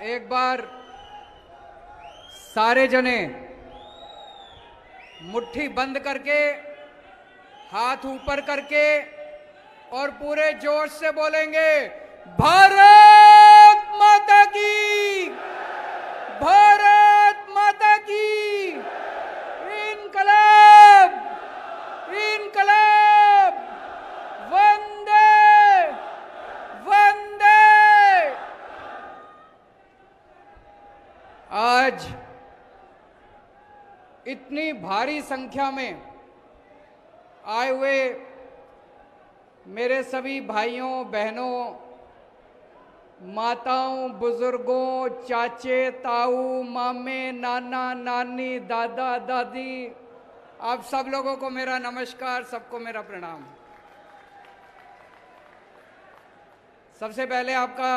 एक बार सारे जने मुट्ठी बंद करके हाथ ऊपर करके और पूरे जोश से बोलेंगे, भारत माता की, भारत माता की, इनकलाब, इनकलाब, वंदे वंदे। आज इतनी भारी संख्या में आए हुए मेरे सभी भाइयों बहनों, माताओं, बुजुर्गों, चाचे, ताऊ, मामे, नाना, नानी, दादा, दादी, आप सब लोगों को मेरा नमस्कार, सबको मेरा प्रणाम। सबसे पहले आपका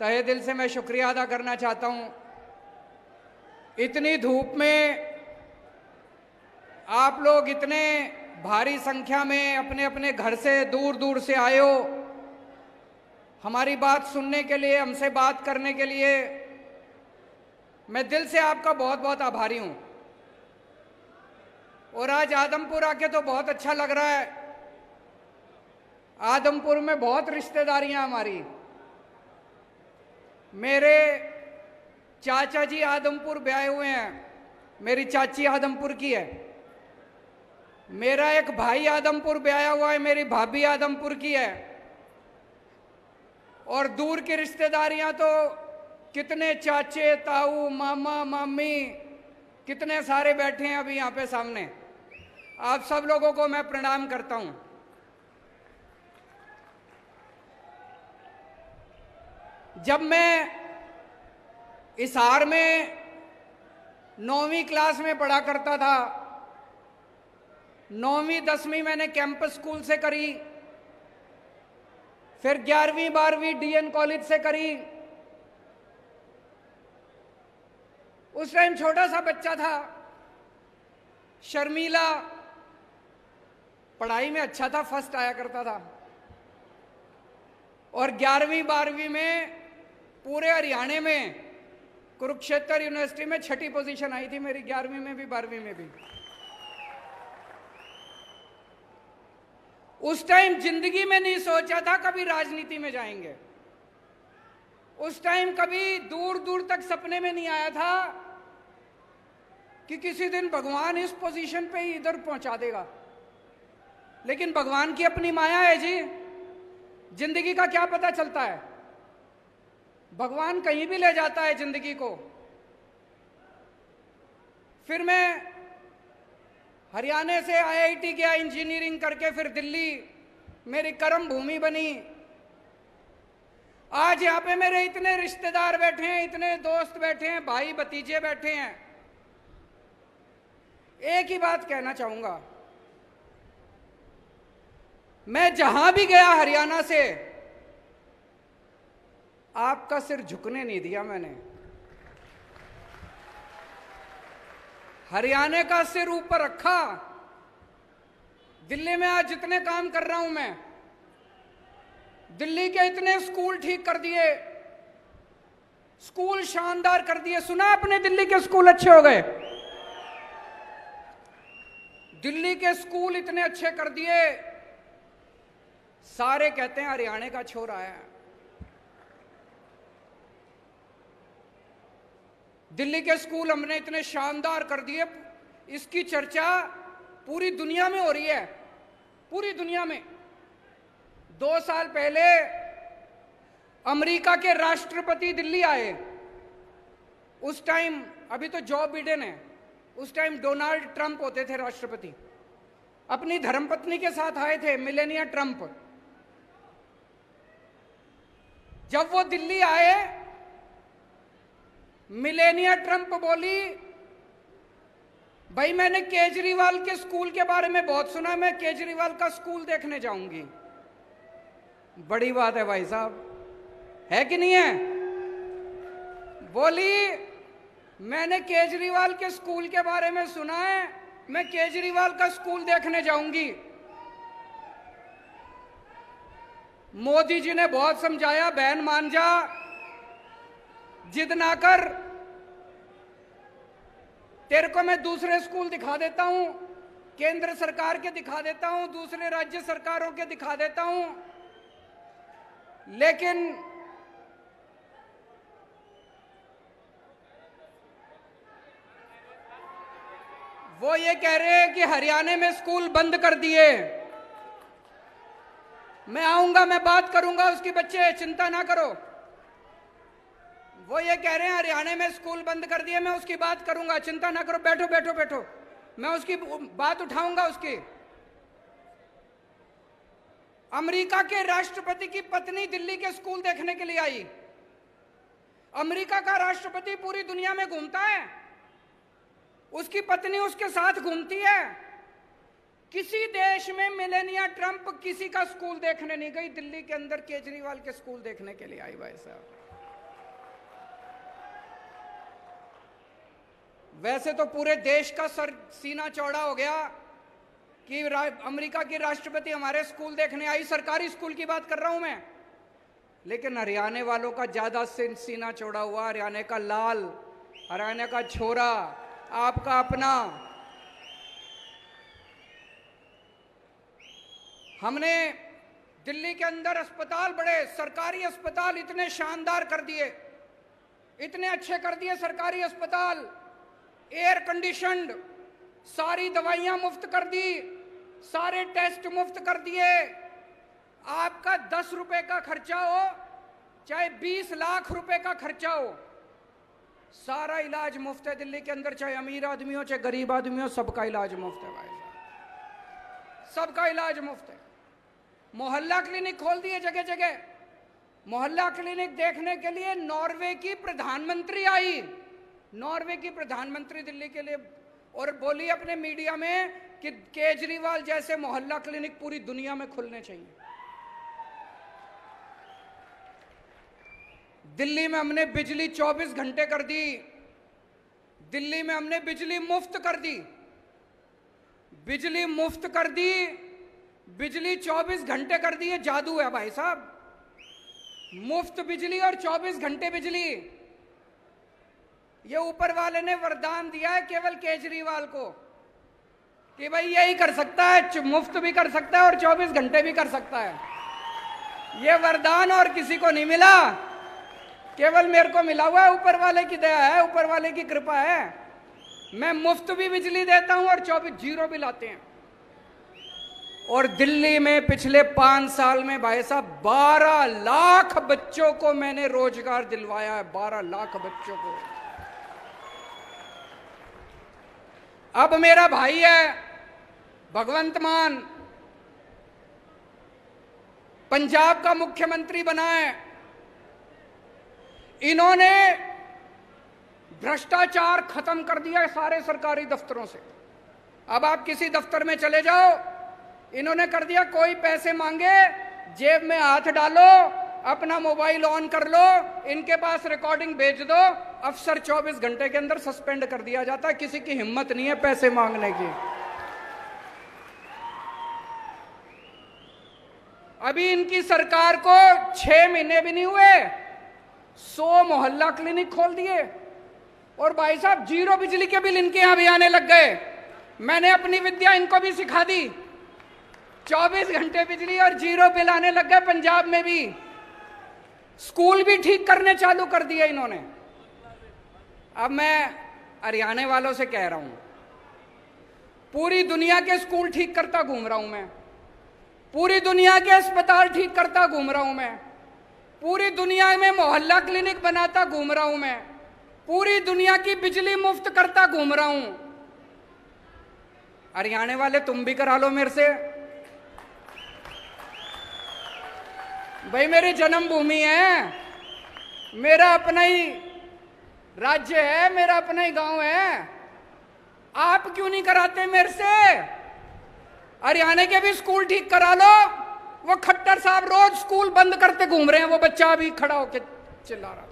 तहे दिल से मैं शुक्रिया अदा करना चाहता हूं। इतनी धूप में आप लोग इतने भारी संख्या में अपने अपने घर से दूर दूर से आए हो हमारी बात सुनने के लिए, हमसे बात करने के लिए। मैं दिल से आपका बहुत बहुत आभारी हूं। और आज आदमपुर आके तो बहुत अच्छा लग रहा है। आदमपुर में बहुत रिश्तेदारियां हमारी। मेरे चाचा जी आदमपुर ब्याहे हुए हैं, मेरी चाची आदमपुर की है। मेरा एक भाई आदमपुर ब्याया हुआ है, मेरी भाभी आदमपुर की है। और दूर की रिश्तेदारियां तो कितने चाचे, ताऊ, मामा, मामी, कितने सारे बैठे हैं अभी यहाँ पे सामने। आप सब लोगों को मैं प्रणाम करता हूं। जब मैं हिसार में 9वीं क्लास में पढ़ा करता था, 9वीं 10वीं मैंने कैंपस स्कूल से करी, फिर 11वीं 12वीं डीएन कॉलेज से करी। उस टाइम छोटा सा बच्चा था, शर्मीला, पढ़ाई में अच्छा था, फर्स्ट आया करता था। और 11वीं 12वीं में पूरे हरियाणा में कुरुक्षेत्र यूनिवर्सिटी में 6ठी पोजीशन आई थी मेरी, 11वीं में भी 12वीं में भी। उस टाइम जिंदगी में नहीं सोचा था कभी राजनीति में जाएंगे। उस टाइम कभी दूर दूर तक सपने में नहीं आया था कि किसी दिन भगवान इस पोजीशन पे ही इधर पहुंचा देगा। लेकिन भगवान की अपनी माया है जी। जिंदगी का क्या पता चलता है, भगवान कहीं भी ले जाता है जिंदगी को। फिर मैं हरियाणा से आईआईटी गया इंजीनियरिंग करके, फिर दिल्ली मेरी कर्म भूमि बनी। आज यहाँ पे मेरे इतने रिश्तेदार बैठे हैं, इतने दोस्त बैठे हैं, भाई भतीजे बैठे हैं। एक ही बात कहना चाहूंगा, मैं जहां भी गया हरियाणा से, आपका सिर झुकने नहीं दिया मैंने। हरियाणा का सिर ऊपर रखा। दिल्ली में आज जितने काम कर रहा हूं मैं, दिल्ली के इतने स्कूल ठीक कर दिए, स्कूल शानदार कर दिए। सुना आपने दिल्ली के स्कूल अच्छे हो गए? दिल्ली के स्कूल इतने अच्छे कर दिए, सारे कहते हैं हरियाणा का छोरा है। दिल्ली के स्कूल हमने इतने शानदार कर दिए, इसकी चर्चा पूरी दुनिया में हो रही है, पूरी दुनिया में। 2 साल पहले अमेरिका के राष्ट्रपति दिल्ली आए। उस टाइम, अभी तो जो बिडेन है, उस टाइम डोनाल्ड ट्रंप होते थे राष्ट्रपति। अपनी धर्मपत्नी के साथ आए थे, मिलेनिया ट्रंप। जब वो दिल्ली आए, मिलेनिया ट्रंप बोली, भाई मैंने केजरीवाल के स्कूल के बारे में बहुत सुना, मैं केजरीवाल का स्कूल देखने जाऊंगी। बड़ी बात है भाई साहब, है कि नहीं है? बोली, मैंने केजरीवाल के स्कूल के बारे में सुना है, मैं केजरीवाल का स्कूल देखने जाऊंगी। मोदी जी ने बहुत समझाया, बहन मान जा, जिद ना कर, तेरे को मैं दूसरे स्कूल दिखा देता हूं, केंद्र सरकार के दिखा देता हूं, दूसरे राज्य सरकारों के दिखा देता हूं, लेकिन वो ये कह रहे हैं कि हरियाणा में स्कूल बंद कर दिए। मैं आऊंगा, मैं बात करूंगा उसकी, बच्चे चिंता ना करो। वो ये कह रहे हैं हरियाणा में स्कूल बंद कर दिए, मैं उसकी बात करूंगा, चिंता ना करो, बैठो बैठो बैठो, मैं उसकी बात उठाऊंगा उसकी। अमेरिका के राष्ट्रपति की पत्नी दिल्ली के स्कूल देखने के लिए आई। अमेरिका का राष्ट्रपति पूरी दुनिया में घूमता है, उसकी पत्नी उसके साथ घूमती है। किसी देश में मेलानिया ट्रंप किसी का स्कूल देखने नहीं गई, दिल्ली के अंदर केजरीवाल के स्कूल देखने के लिए आई। भाई साहब, वैसे तो पूरे देश का सीना चौड़ा हो गया कि अमेरिका की राष्ट्रपति हमारे स्कूल देखने आई, सरकारी स्कूल की बात कर रहा हूं मैं, लेकिन हरियाणा वालों का ज्यादा सीना चौड़ा हुआ। हरियाणा का लाल, हरियाणा का छोरा, आपका अपना। हमने दिल्ली के अंदर अस्पताल, बड़े सरकारी अस्पताल इतने शानदार कर दिए, इतने अच्छे कर दिए सरकारी अस्पताल, एयर कंडीशनड, सारी दवाइयां मुफ्त कर दी, सारे टेस्ट मुफ्त कर दिए। आपका 10 रुपए का खर्चा हो चाहे 20 लाख रुपए का खर्चा हो, सारा इलाज मुफ्त है दिल्ली के अंदर, चाहे अमीर आदमी हो चाहे गरीब आदमी हो, सबका इलाज मुफ्त है भाई साहब, सबका इलाज मुफ्त है। मोहल्ला क्लिनिक खोल दिए जगह जगह। मोहल्ला क्लिनिक देखने के लिए नॉर्वे की प्रधानमंत्री आई, नॉर्वे की प्रधानमंत्री दिल्ली के लिए, और बोली अपने मीडिया में कि केजरीवाल जैसे मोहल्ला क्लिनिक पूरी दुनिया में खुलने चाहिए। दिल्ली में हमने बिजली 24 घंटे कर दी, दिल्ली में हमने बिजली मुफ्त कर दी, बिजली मुफ्त कर दी, बिजली 24 घंटे कर दी। ये जादू है भाई साहब, मुफ्त बिजली और 24 घंटे बिजली। ये ऊपर वाले ने वरदान दिया है केवल केजरीवाल को कि भाई यही कर सकता है, मुफ्त भी कर सकता है और 24 घंटे भी कर सकता है। ये वरदान और किसी को नहीं मिला, केवल मेरे को मिला हुआ है, ऊपर वाले की दया है, ऊपर वाले की कृपा है। मैं मुफ्त भी बिजली देता हूं और 24 जीरो भी लाते हैं। और दिल्ली में पिछले 5 साल में भाई साहब 12 लाख बच्चों को मैंने रोजगार दिलवाया है, 12 लाख बच्चों को। अब मेरा भाई है भगवंत मान, पंजाब का मुख्यमंत्री बना है। इन्होंने भ्रष्टाचार खत्म कर दिया है सारे सरकारी दफ्तरों से। अब आप किसी दफ्तर में चले जाओ, इन्होंने कर दिया, कोई पैसे मांगे जेब में हाथ डालो, अपना मोबाइल ऑन कर लो, इनके पास रिकॉर्डिंग भेज दो, अफसर 24 घंटे के अंदर सस्पेंड कर दिया जाता है। किसी की हिम्मत नहीं है पैसे मांगने की। अभी इनकी सरकार को 6 महीने भी नहीं हुए, 100 मोहल्ला क्लिनिक खोल दिए, और भाई साहब जीरो बिजली के बिल इनके यहां भी आने लग गए। मैंने अपनी विद्या इनको भी सिखा दी, 24 घंटे बिजली और जीरो बिल आने लग गए पंजाब में भी। स्कूल भी ठीक करने चालू कर दिए इन्होंने। अब मैं हरियाणा वालों से कह रहा हूं, पूरी दुनिया के स्कूल ठीक करता घूम रहा हूं मैं, पूरी दुनिया के अस्पताल ठीक करता घूम रहा हूं मैं, पूरी दुनिया में मोहल्ला क्लिनिक बनाता घूम रहा हूं मैं, पूरी दुनिया की बिजली मुफ्त करता घूम रहा हूं। हरियाणा वाले तुम भी करा लो मेरे से। भाई मेरी जन्मभूमि है, मेरा अपना ही राज्य है, मेरा अपना ही गांव है, आप क्यों नहीं कराते मेरे से? हरियाणा के भी स्कूल ठीक करा लो। वो खट्टर साहब रोज स्कूल बंद करते घूम रहे हैं, वो बच्चा अभी खड़ा होके चिल्ला रहा था,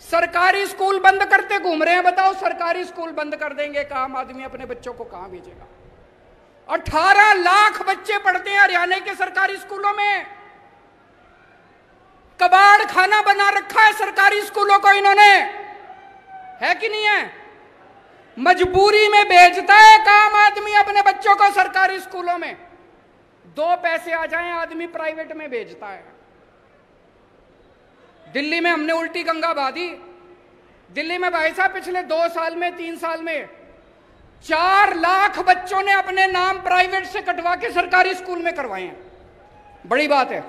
सरकारी स्कूल बंद करते घूम रहे हैं। बताओ, सरकारी स्कूल बंद कर देंगे, एक आम आदमी अपने बच्चों को कहां भेजेगा? 18 लाख बच्चे पढ़ते हैं हरियाणा के सरकारी स्कूलों में। कबाड़ खाना बना रखा है सरकारी स्कूलों को इन्होंने, है कि नहीं है? मजबूरी में भेजता है काम आदमी अपने बच्चों को सरकारी स्कूलों में, 2 पैसे आ जाएं आदमी प्राइवेट में भेजता है। दिल्ली में हमने उल्टी गंगा बहा दी। दिल्ली में भाई साहब पिछले 2 साल में 3 साल में 4 लाख बच्चों ने अपने नाम प्राइवेट से कटवा के सरकारी स्कूल में करवाए हैं। बड़ी बात है।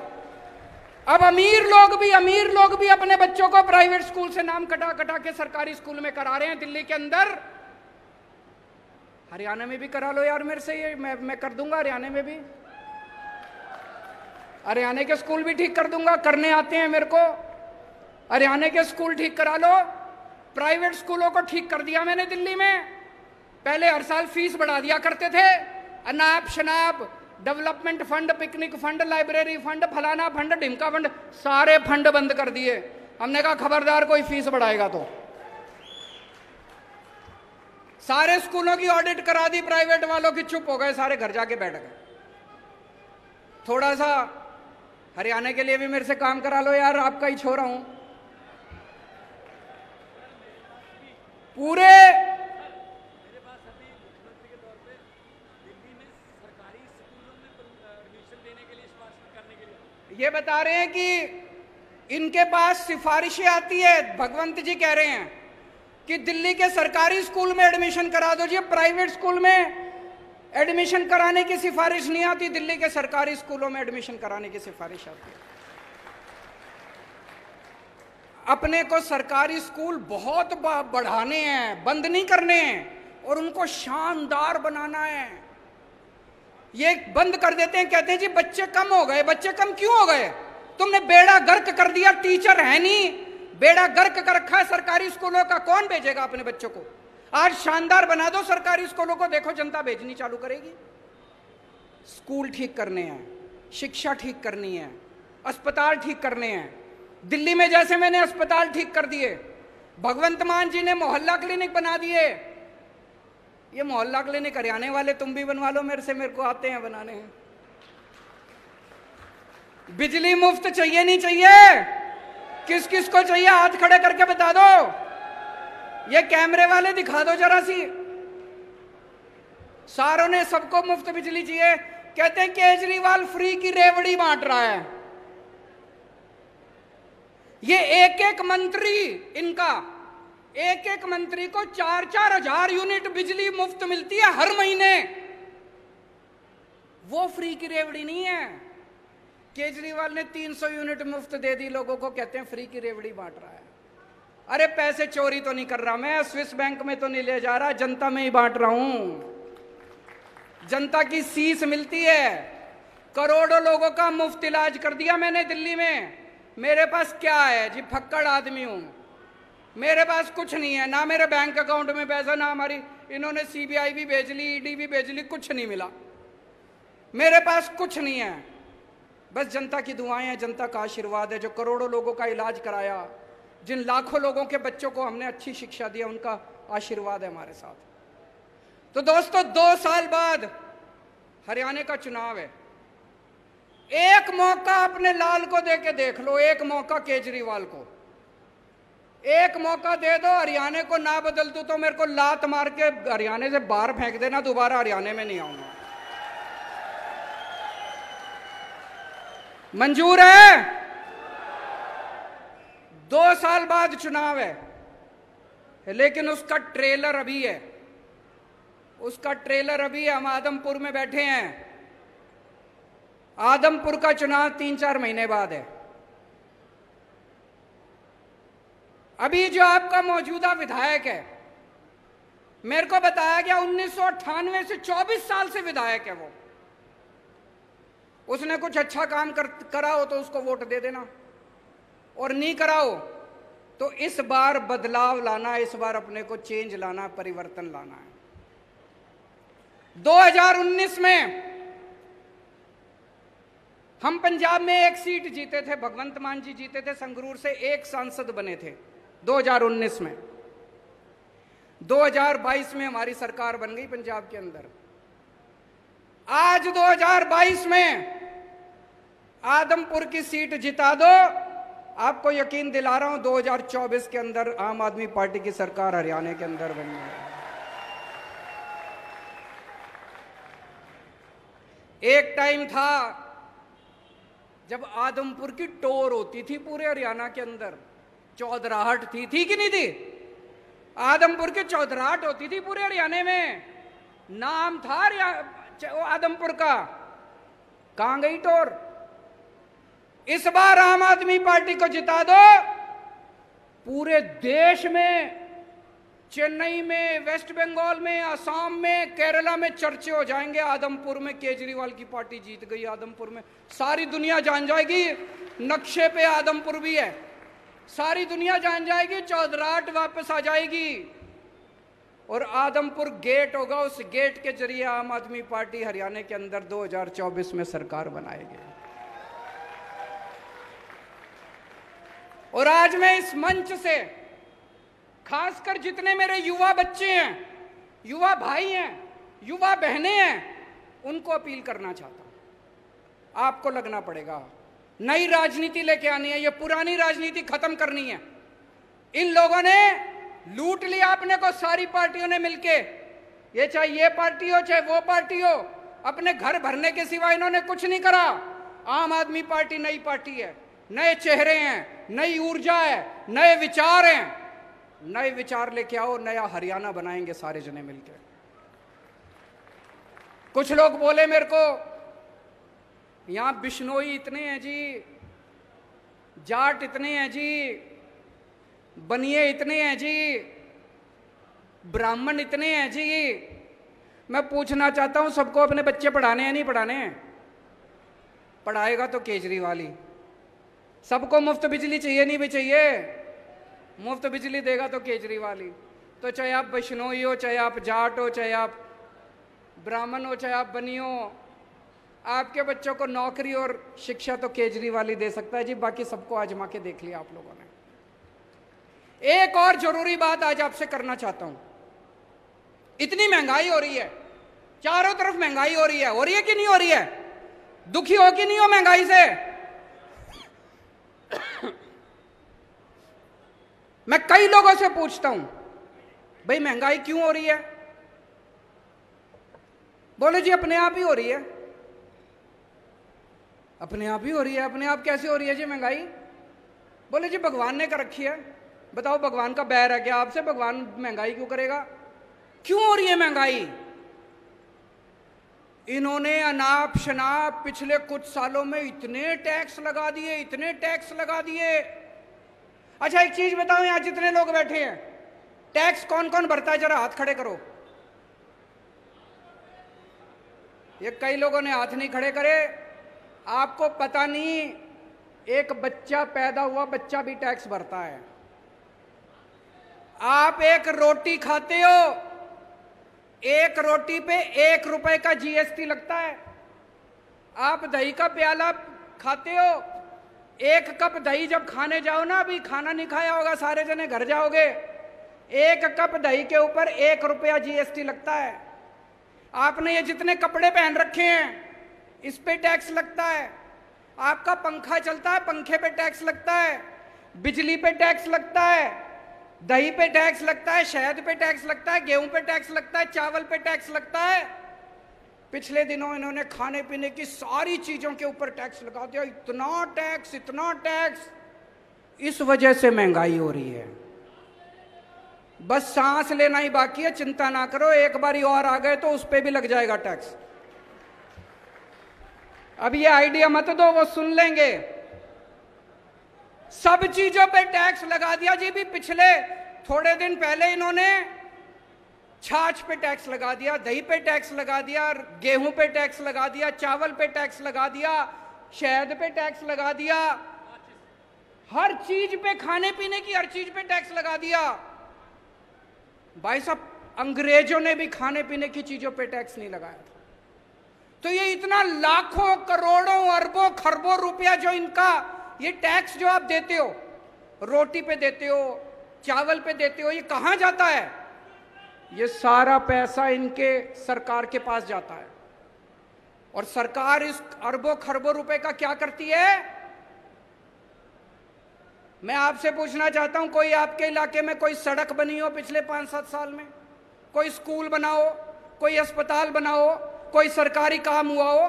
अब अमीर लोग भी अपने बच्चों को प्राइवेट स्कूल से नाम कटा कटा के सरकारी स्कूल में करा रहे हैं दिल्ली के अंदर। हरियाणा में भी करा लो यार मेरे से, ये मैं कर दूंगा हरियाणा में भी। हरियाणा के स्कूल भी ठीक कर दूंगा, करने आते हैं मेरे को। हरियाणा के स्कूल ठीक करा लो। प्राइवेट स्कूलों को ठीक कर दिया मैंने दिल्ली में। पहले हर साल फीस बढ़ा दिया करते थे, अनाप शनाप, development fund, picnic fund, library fund, फलाना फंड, ढिमका फंड, सारे फंड बंद कर दिए। हमने कहा खबरदार कोई फीस बढ़ाएगा तो। सारे स्कूलों की ऑडिट करा दी प्राइवेट वालों की, चुप हो गए सारे, घर जाके बैठ गए। थोड़ा सा हरियाणा के लिए भी मेरे से काम करा लो यार, आपका ही छोरा हूं। पूरे ये बता रहे हैं कि इनके पास सिफारिशें आती है। भगवंत जी कह रहे हैं कि दिल्ली के सरकारी स्कूल में एडमिशन करा दो जी, प्राइवेट स्कूल में एडमिशन कराने की सिफारिश नहीं आती, दिल्ली के सरकारी स्कूलों में एडमिशन कराने की सिफारिश आती है। अपने को सरकारी स्कूल बहुत बढ़ाने हैं, बंद नहीं करने हैं, और उनको शानदार बनाना है। ये बंद कर देते हैं, कहते हैं जी बच्चे कम हो गए। बच्चे कम क्यों हो गए? तुमने बेड़ा गर्क कर दिया, टीचर है नहीं, बेड़ा गर्क कर रखा है सरकारी स्कूलों का, कौन भेजेगा अपने बच्चों को? आज शानदार बना दो सरकारी स्कूलों को, देखो जनता भेजनी चालू करेगी। स्कूल ठीक करने हैं, शिक्षा ठीक करनी है, अस्पताल ठीक करने हैं। दिल्ली में जैसे मैंने अस्पताल ठीक कर दिए, भगवंत मान जी ने मोहल्ला क्लिनिक बना दिए। ये मोहल्ला क्लिनिक हरियाणा वाले तुम भी बनवा लो मेरे से, मेरे को आते हैं बनाने हैं। बिजली मुफ्त चाहिए नहीं चाहिए? किस किस को चाहिए हाथ खड़े करके बता दो। ये कैमरे वाले दिखा दो जरा सी। सारों ने सबको मुफ्त बिजली चाहिए। कहते हैं केजरीवाल फ्री की रेवड़ी बांट रहा है। ये एक एक मंत्री, इनका एक एक मंत्री को 4-4 हजार यूनिट बिजली मुफ्त मिलती है हर महीने। वो फ्री की रेवड़ी नहीं है। केजरीवाल ने 300 यूनिट मुफ्त दे दी लोगों को, कहते हैं फ्री की रेवड़ी बांट रहा है। अरे पैसे चोरी तो नहीं कर रहा मैं, स्विस बैंक में तो नहीं ले जा रहा, जनता में ही बांट रहा हूं। जनता की सीस मिलती है। करोड़ों लोगों का मुफ्त इलाज कर दिया मैंने दिल्ली में। मेरे पास क्या है जी, फक्कड़ आदमी हूं, मेरे पास कुछ नहीं है, ना मेरे बैंक अकाउंट में पैसा, ना हमारी इन्होंने सीबीआई भी भेज ली, ईडी भी भेज ली, कुछ नहीं मिला। मेरे पास कुछ नहीं है, बस जनता की दुआएं हैं, जनता का आशीर्वाद है। जो करोड़ों लोगों का इलाज कराया, जिन लाखों लोगों के बच्चों को हमने अच्छी शिक्षा दी, उनका आशीर्वाद है हमारे साथ। तो दोस्तों 2 साल बाद हरियाणा का चुनाव है। एक मौका अपने लाल को दे के देख लो, एक मौका केजरीवाल को, एक मौका दे दो। हरियाणा को ना बदल दो तो मेरे को लात मार के हरियाणा से बाहर फेंक देना, दोबारा हरियाणा में नहीं आऊंगा। मंजूर है? 2 साल बाद चुनाव है, लेकिन उसका ट्रेलर अभी है, उसका ट्रेलर अभी है। हम आदमपुर में बैठे हैं। आदमपुर का चुनाव 3-4 महीने बाद है। अभी जो आपका मौजूदा विधायक है, मेरे को बताया गया 1998 से 24 साल से विधायक है वो। उसने कुछ अच्छा काम करा हो तो उसको वोट दे देना, और नहीं करा हो तो इस बार बदलाव लाना, इस बार अपने को चेंज लाना, परिवर्तन लाना है। 2019 में हम पंजाब में 1 सीट जीते थे, भगवंत मान जी जीते थे, संगरूर से 1 सांसद बने थे 2019 में। 2022 में हमारी सरकार बन गई पंजाब के अंदर। आज 2022 में आदमपुर की सीट जिता दो, आपको यकीन दिला रहा हूं 2024 के अंदर आम आदमी पार्टी की सरकार हरियाणा के अंदर बननी है। एक टाइम था जब आदमपुर की टोर होती थी पूरे हरियाणा के अंदर, चौधराहट थी कि नहीं थी? आदमपुर की चौधराहट होती थी पूरे हरियाणा में, नाम था आदमपुर का। कहां गई टोर? इस बार आम आदमी पार्टी को जिता दो, पूरे देश में, चेन्नई में, वेस्ट बंगाल में, असम में, केरला में चर्चे हो जाएंगे। आदमपुर में केजरीवाल की पार्टी जीत गई। आदमपुर में सारी दुनिया जान जाएगी नक्शे पे आदमपुर भी है, सारी दुनिया जान जाएगी, चौधराहट वापस आ जाएगी और आदमपुर गेट होगा। उस गेट के जरिए आम आदमी पार्टी हरियाणा के अंदर 2024 में सरकार बनाएगी। और आज मैं इस मंच से खासकर जितने मेरे युवा बच्चे हैं, युवा भाई हैं, युवा बहनें हैं, उनको अपील करना चाहता हूं, आपको लगना पड़ेगा। नई राजनीति लेके आनी है, ये पुरानी राजनीति खत्म करनी है। इन लोगों ने लूट लिया अपने को, सारी पार्टियों ने मिलके, ये चाहे ये पार्टी हो चाहे वो पार्टी हो, अपने घर भरने के सिवा इन्होंने कुछ नहीं करा। आम आदमी पार्टी नई पार्टी है, नए चेहरे हैं, नई ऊर्जा है, नए विचार हैं। नए विचार लेके आओ, नया हरियाणा बनाएंगे सारे जने मिलकर। कुछ लोग बोले मेरे को, यहां बिश्नोई इतने हैं जी, जाट इतने हैं जी, बनिए इतने हैं जी, ब्राह्मण इतने हैं जी। मैं पूछना चाहता हूं, सबको अपने बच्चे पढ़ाने हैं नहीं पढ़ाने हैं? पढ़ाएगा तो केजरीवाल ही। सबको मुफ्त बिजली चाहिए नहीं भी चाहिए? मुफ्त बिजली देगा तो केजरीवाल ही। तो चाहे आप बिश्नोई हो, चाहे आप जाट हो, चाहे आप ब्राह्मण हो, चाहे आप बनी हो, आपके बच्चों को नौकरी और शिक्षा तो केजरीवाल ही दे सकता है जी। बाकी सबको आजमा के देख लिया आप लोगों ने। एक और जरूरी बात आज आपसे करना चाहता हूं। इतनी महंगाई हो रही है, चारों तरफ महंगाई हो रही है कि नहीं हो रही है? दुखी हो कि नहीं हो महंगाई से? मैं कई लोगों से पूछता हूं, भाई महंगाई क्यों हो रही है? बोले जी अपने आप ही हो रही है। अपने आप ही हो रही है? अपने आप कैसे हो रही है जी महंगाई? बोले जी भगवान ने कर रखी है। बताओ भगवान का बैर है क्या आपसे? भगवान महंगाई क्यों करेगा? क्यों हो रही है महंगाई? इन्होंने अनाप शनाप पिछले कुछ सालों में इतने टैक्स लगा दिए, इतने टैक्स लगा दिए। अच्छा एक चीज बताओ, यहां जितने लोग बैठे हैं, टैक्स कौन कौन भरता है? जरा हाथ खड़े करो। ये कई लोगों ने हाथ नहीं खड़े करे। आपको पता नहीं, एक बच्चा पैदा हुआ बच्चा भी टैक्स भरता है। आप एक रोटी खाते हो, एक रोटी पे 1 रुपए का जीएसटी लगता है। आप दही का प्याला खाते हो, 1 कप दही जब खाने जाओ ना, अभी खाना नहीं खाया होगा सारे जने, घर जाओगे, 1 कप दही के ऊपर 1 रुपया जीएसटी लगता है। आपने ये जितने कपड़े पहन रखे हैं इस पे टैक्स लगता है। आपका पंखा चलता है, पंखे पे टैक्स लगता है, बिजली पे टैक्स लगता है, दही पे टैक्स लगता है, शहद पे टैक्स लगता है, गेहूं पे टैक्स लगता है, चावल पे टैक्स लगता है। पिछले दिनों इन्होंने खाने पीने की सारी चीजों के ऊपर टैक्स लगा दिया। इतना टैक्स, इतना टैक्स। इस वजह से महंगाई हो रही है। बस सांस लेना ही बाकी है, चिंता ना करो, एक बारी और आ गए तो उस पे भी लग जाएगा टैक्स। अब ये आइडिया मत दो, वो सुन लेंगे। सब चीजों पे टैक्स लगा दिया जी। भी पिछले थोड़े दिन पहले इन्होंने छाछ पे टैक्स लगा दिया, दही पे टैक्स लगा दिया, गेहूं पे टैक्स लगा दिया, चावल पे टैक्स लगा दिया, शहद पे टैक्स लगा दिया, हर चीज पे, खाने पीने की हर चीज पे टैक्स लगा दिया। भाई साहब, अंग्रेजों ने भी खाने पीने की चीजों पे टैक्स नहीं लगाया था। तो ये इतना लाखों करोड़ों अरबों खरबों रुपया जो इनका ये टैक्स जो आप देते हो, रोटी पे देते हो, चावल पे देते हो, ये कहां जाता है? ये सारा पैसा इनके सरकार के पास जाता है। और सरकार इस अरबों खरबों रुपए का क्या करती है? मैं आपसे पूछना चाहता हूं, कोई आपके इलाके में कोई सड़क बनी हो पिछले 5-7 साल में? कोई स्कूल बना हो, कोई अस्पताल बना हो, कोई सरकारी काम हुआ हो?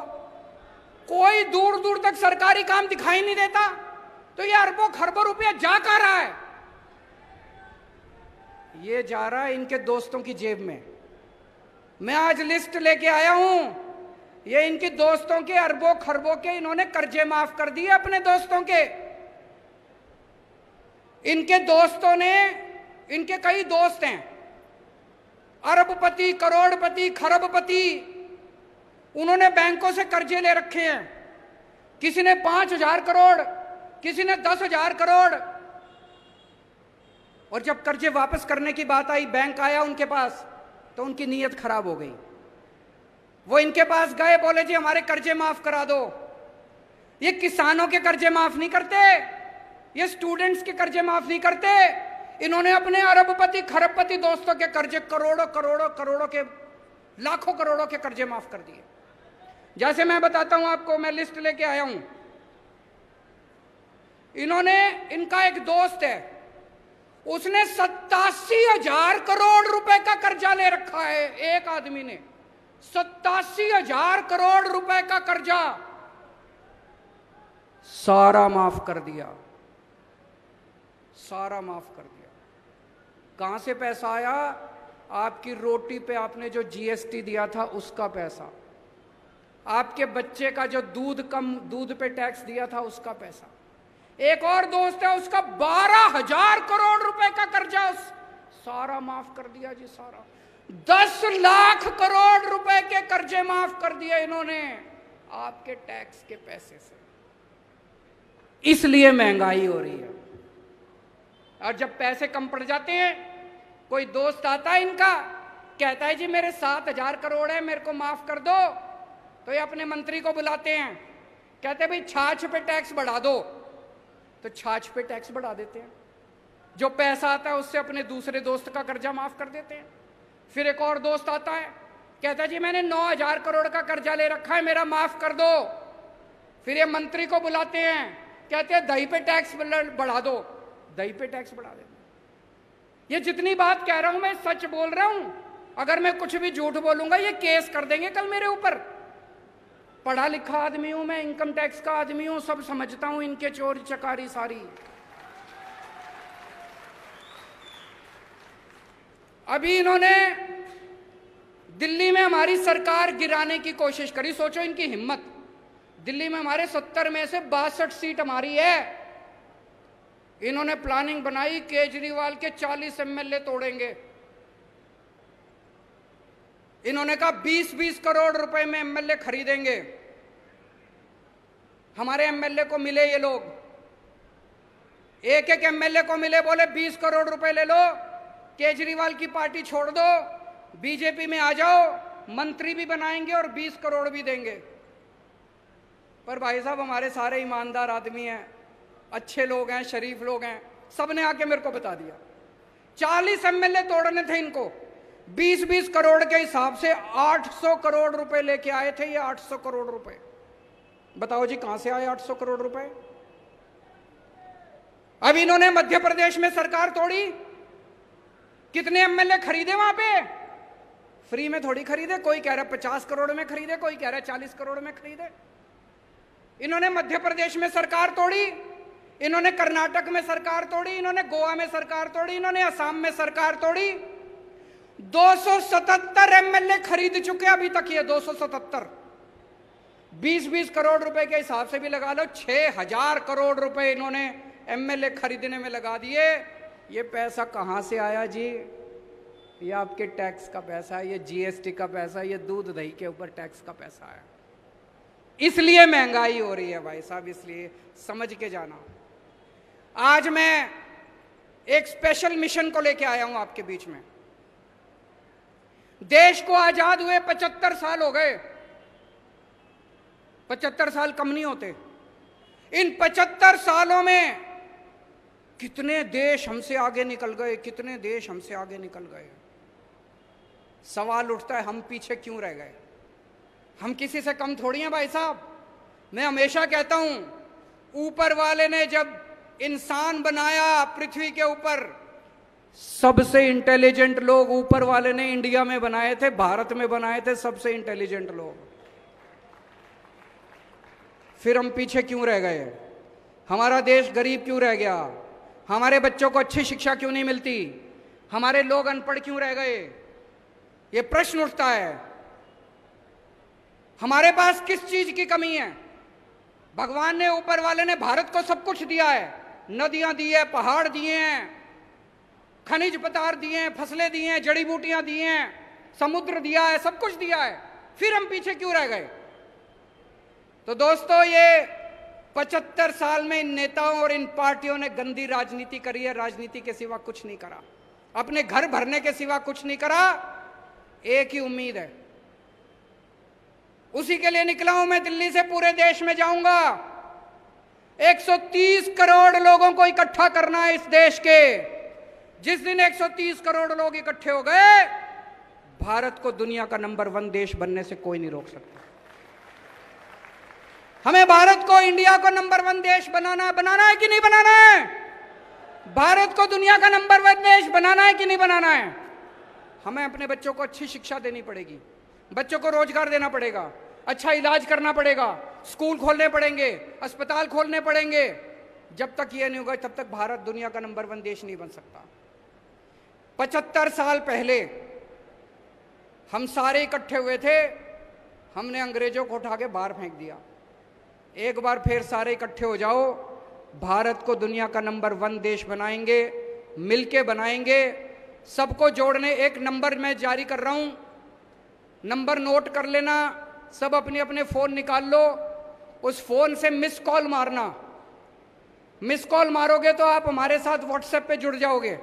कोई दूर दूर तक सरकारी काम दिखाई नहीं देता। तो ये अरबों खरबों रुपया जा कहाँ रहा है? ये जा रहा है इनके दोस्तों की जेब में। मैं आज लिस्ट लेके आया हूं, ये इनके दोस्तों के अरबों खरबों के इन्होंने कर्जे माफ कर दिए अपने दोस्तों के। इनके दोस्तों ने, इनके कई दोस्त हैं अरबपति, करोड़पति, खरबपति, उन्होंने बैंकों से कर्जे ले रखे हैं। किसी ने 5,000 करोड़, किसी ने 10,000 करोड़। और जब कर्जे वापस करने की बात आई, बैंक आया उनके पास, तो उनकी नीयत खराब हो गई। वो इनके पास गए, बोले जी हमारे कर्जे माफ करा दो। ये किसानों के कर्जे माफ नहीं करते, ये स्टूडेंट्स के कर्जे माफ नहीं करते। इन्होंने अपने अरबपति खरबपति दोस्तों के कर्जे करोड़ों करोड़ों करोड़ों के, लाखों करोड़ों के कर्जे माफ कर दिए। जैसे मैं बताता हूं आपको, मैं लिस्ट लेके आया हूं। इन्होंने, इनका एक दोस्त है, उसने 87,000 करोड़ रुपए का कर्जा ले रखा है। एक आदमी ने 87,000 करोड़ रुपए का कर्जा सारा माफ कर दिया, सारा माफ कर दिया। कहां से पैसा आया? आपकी रोटी पे आपने जो जीएसटी दिया था उसका पैसा, आपके बच्चे का जो दूध पे टैक्स दिया था उसका पैसा। एक और दोस्त है, उसका 12,000 करोड़ रुपए का कर्जा सारा माफ कर दिया जी, सारा। 10 लाख करोड़ रुपए के कर्जे माफ कर दिए इन्होंने आपके टैक्स के पैसे से। इसलिए महंगाई हो रही है। और जब पैसे कम पड़ जाते हैं, कोई दोस्त आता है इनका, कहता है जी मेरे 7,000 करोड़ है, मेरे को माफ कर दो। तो ये अपने मंत्री को बुलाते हैं, कहते हैं भाई छाछ पे टैक्स बढ़ा दो। तो छाछ पे टैक्स बढ़ा देते हैं। जो पैसा आता है उससे अपने दूसरे दोस्त का कर्जा माफ कर देते हैं। फिर एक और दोस्त आता है, कहता है जी मैंने 9,000 करोड़ का कर्जा ले रखा है, मेरा माफ कर दो। फिर ये मंत्री को बुलाते हैं, कहते हैं दही पे टैक्स बढ़ा दो, दही पे टैक्स बढ़ा देते हैं। ये जितनी बात कह रहा हूं मैं सच बोल रहा हूं। अगर मैं कुछ भी झूठ बोलूंगा ये केस कर देंगे कल मेरे ऊपर। पढ़ा लिखा आदमी हूं मैं, इनकम टैक्स का आदमी हूं, सब समझता हूं इनके चोरी चकारी सारी। अभी इन्होंने दिल्ली में हमारी सरकार गिराने की कोशिश करी। सोचो इनकी हिम्मत। दिल्ली में हमारे 70 में से 62 सीट हमारी है। इन्होंने प्लानिंग बनाई, केजरीवाल के 40 एमएलए तोड़ेंगे। इन्होंने कहा 20-20 करोड़ रुपए में एमएलए खरीदेंगे। हमारे एमएलए को मिले ये लोग, एक एक एमएलए को मिले, बोले 20 करोड़ रुपए ले लो, केजरीवाल की पार्टी छोड़ दो, बीजेपी में आ जाओ, मंत्री भी बनाएंगे और 20 करोड़ भी देंगे। पर भाई साहब हमारे सारे ईमानदार आदमी हैं, अच्छे लोग हैं, शरीफ लोग हैं, सबने आके मेरे को बता दिया 40 एमएलए तोड़ने थे इनको। 20-20 करोड़ के हिसाब से 800 करोड़ रुपए लेके आए थे ये। 800 करोड़ रुपए, बताओ जी कहां से आए 800 करोड़ रुपए? अब इन्होंने मध्य प्रदेश में सरकार तोड़ी, कितने एमएलए खरीदे वहां पे? फ्री में थोड़ी खरीदे। कोई कह रहा है 50 करोड़ में खरीदे, कोई कह रहा है 40 करोड़ में खरीदे। इन्होंने मध्य प्रदेश में सरकार तोड़ी, इन्होंने कर्नाटक में सरकार तोड़ी, इन्होंने गोवा में सरकार तोड़ी, इन्होंने असम में सरकार तोड़ी। 277 एमएलए खरीद चुके अभी तक ये। 277, 20-20 करोड़ रुपए के हिसाब से भी लगा लो, 6,000 करोड़ रुपए इन्होंने एमएलए खरीदने में लगा दिए। ये पैसा कहां से आया जी? ये आपके टैक्स का पैसा है, ये जीएसटी का पैसा है, ये दूध दही के ऊपर टैक्स का पैसा है। इसलिए महंगाई हो रही है भाई साहब, इसलिए समझ के जाना। आज मैं एक स्पेशल मिशन को लेके आया हूं आपके बीच में। देश को आजाद हुए 75 साल हो गए। 75 साल कम नहीं होते। इन 75 सालों में कितने देश हमसे आगे निकल गए, कितने देश हमसे आगे निकल गए। सवाल उठता है हम पीछे क्यों रह गए? हम किसी से कम थोड़ी हैं भाई साहब। मैं हमेशा कहता हूं ऊपर वाले ने जब इंसान बनाया पृथ्वी के ऊपर, सबसे इंटेलिजेंट लोग ऊपर वाले ने इंडिया में बनाए थे, भारत में बनाए थे सबसे इंटेलिजेंट लोग। फिर हम पीछे क्यों रह गए? हमारा देश गरीब क्यों रह गया? हमारे बच्चों को अच्छी शिक्षा क्यों नहीं मिलती? हमारे लोग अनपढ़ क्यों रह गए? ये प्रश्न उठता है। हमारे पास किस चीज की कमी है? भगवान ने, ऊपर वाले ने भारत को सब कुछ दिया है, नदियां दी है, पहाड़ दिए हैं, खनिज पदार्थ दिए हैं, फसलें दी हैं, जड़ी बूटियां दी हैं, समुद्र दिया है, सब कुछ दिया है, फिर हम पीछे क्यों रह गए? तो दोस्तों, ये 75 साल में इन नेताओं और इन पार्टियों ने गंदी राजनीति करी है। राजनीति के सिवा कुछ नहीं करा, अपने घर भरने के सिवा कुछ नहीं करा। एक ही उम्मीद है, उसी के लिए निकला हूं मैं। दिल्ली से पूरे देश में जाऊंगा। 130 करोड़ लोगों को इकट्ठा करना है इस देश के। जिस दिन 130 करोड़ लोग इकट्ठे हो गए, भारत को दुनिया का नंबर 1 देश बनने से कोई नहीं रोक सकता। हमें भारत को, इंडिया को नंबर 1 देश बनाना है कि नहीं बनाना है? भारत को दुनिया का नंबर 1 देश बनाना है कि नहीं बनाना है? हमें अपने बच्चों को अच्छी शिक्षा देनी पड़ेगी, बच्चों को रोजगार देना पड़ेगा, अच्छा इलाज करना पड़ेगा, स्कूल खोलने पड़ेंगे, अस्पताल खोलने पड़ेंगे। जब तक ये नहीं होगा, तब तक भारत दुनिया का नंबर 1 देश नहीं बन सकता। 75 साल पहले हम सारे इकट्ठे हुए थे, हमने अंग्रेजों को उठा के बाहर फेंक दिया। एक बार फिर सारे इकट्ठे हो जाओ, भारत को दुनिया का नंबर 1 देश बनाएंगे, मिलके बनाएंगे। सबको जोड़ने एक नंबर मैं जारी कर रहा हूं, नंबर नोट कर लेना, सब अपने अपने फोन निकाल लो, उस फोन से मिस कॉल मारना। मिस कॉल मारोगे तो आप हमारे साथ व्हाट्सएप पे जुड़ जाओगे।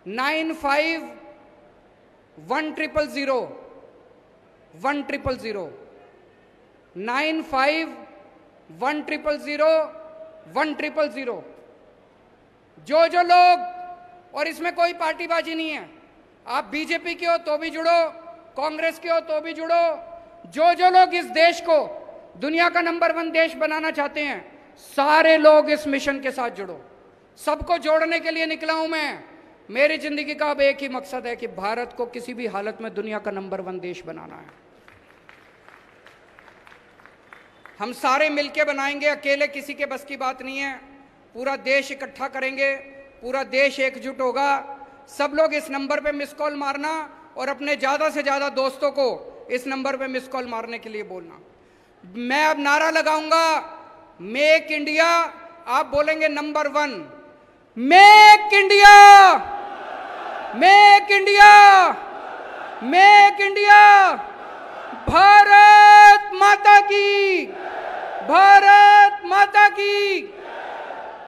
951000 1000 951000 1000। जो लोग, और इसमें कोई पार्टीबाजी नहीं है, आप बीजेपी के हो तो भी जुड़ो, कांग्रेस के हो तो भी जुड़ो। जो लोग इस देश को दुनिया का नंबर 1 देश बनाना चाहते हैं, सारे लोग इस मिशन के साथ जुड़ो। सबको जोड़ने के लिए निकला हूं मैं। मेरी जिंदगी का अब एक ही मकसद है कि भारत को किसी भी हालत में दुनिया का नंबर 1 देश बनाना है। हम सारे मिलके बनाएंगे, अकेले किसी के बस की बात नहीं है। पूरा देश इकट्ठा करेंगे, पूरा देश एकजुट होगा। सब लोग इस नंबर पे मिस कॉल मारना और अपने ज्यादा से ज्यादा दोस्तों को इस नंबर पे मिस कॉल मारने के लिए बोलना। मैं अब नारा लगाऊंगा, मेक इंडिया, आप बोलेंगे number 1। Make India, make India, make India. Bharat माता की, भारत माता की।